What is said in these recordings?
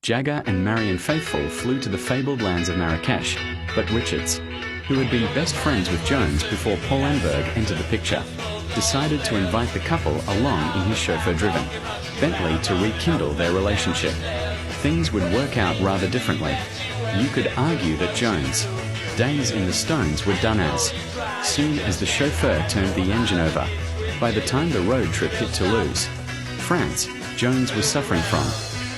Jagger and Marion Faithfull flew to the fabled lands of Marrakesh, but Richards, who had been best friends with Jones before Paul Enberg entered the picture, decided to invite the couple along in his chauffeur-driven Bentley to rekindle their relationship. Things would work out rather differently. You could argue that Jones' days in the Stones were done as soon as the chauffeur turned the engine over. By the time the road trip hit Toulouse, France, Jones was suffering from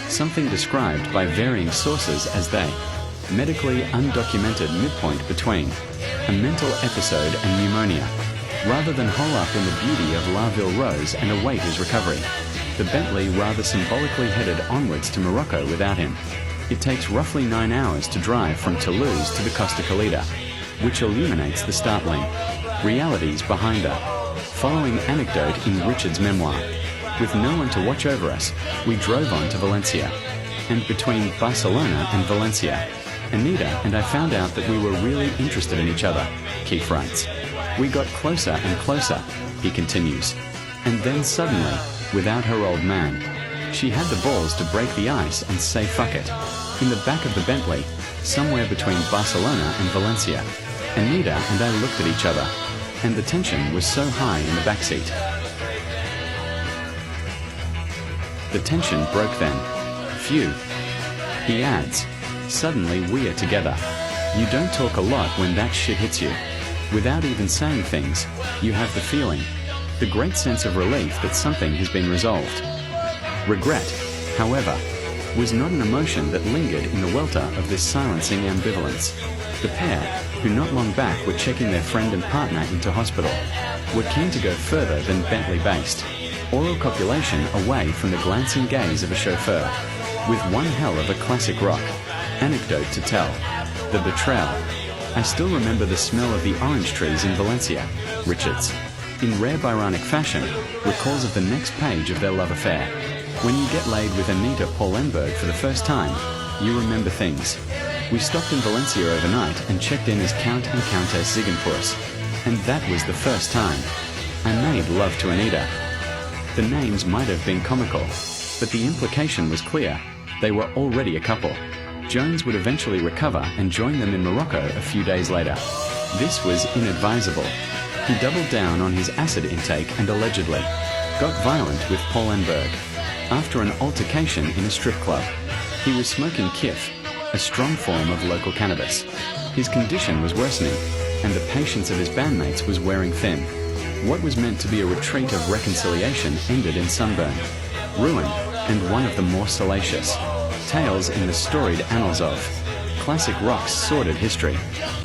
something described by varying sources as the medically undocumented midpoint between a mental episode and pneumonia. Rather than hole up in the beauty of La Ville Rose and await his recovery, the Bentley rather symbolically headed onwards to Morocco without him. It takes roughly 9 hours to drive from Toulouse to the Costa Calida, which illuminates the startling realities behind a following anecdote in Richard's memoir. With no one to watch over us, we drove on to Valencia. And between Barcelona and Valencia, Anita and I found out that we were really interested in each other, Keith writes. We got closer and closer, he continues. And then suddenly, without her old man, she had the balls to break the ice and say fuck it. In the back of the Bentley, somewhere between Barcelona and Valencia, Anita and I looked at each other, and the tension was so high in the backseat. The tension broke then. Phew. He adds, suddenly we're together. You don't talk a lot when that shit hits you. Without even saying things, you have the feeling, the great sense of relief that something has been resolved. Regret, however, was not an emotion that lingered in the welter of this silencing ambivalence. The pair, who not long back were checking their friend and partner into hospital, were keen to go further than Bentley-based oral copulation away from the glancing gaze of a chauffeur, with one hell of a classic rock anecdote to tell. The betrayal. I still remember the smell of the orange trees in Valencia, Richards, in rare Byronic fashion, recalls of the next page of their love affair. When you get laid with Anita Paul Enberg for the first time, you remember things. We stopped in Valencia overnight and checked in as Count and Countess Ziegenfuss, and that was the first time I made love to Anita. The names might have been comical, but the implication was clear. They were already a couple. Jones would eventually recover and join them in Morocco a few days later. This was inadvisable. He doubled down on his acid intake and allegedly got violent with Paul Enberg after an altercation in a strip club. He was smoking kiff, a strong form of local cannabis. His condition was worsening, and the patience of his bandmates was wearing thin. What was meant to be a retreat of reconciliation ended in sunburn, ruin, and one of the more salacious tales in the storied annals of classic rock's sordid history.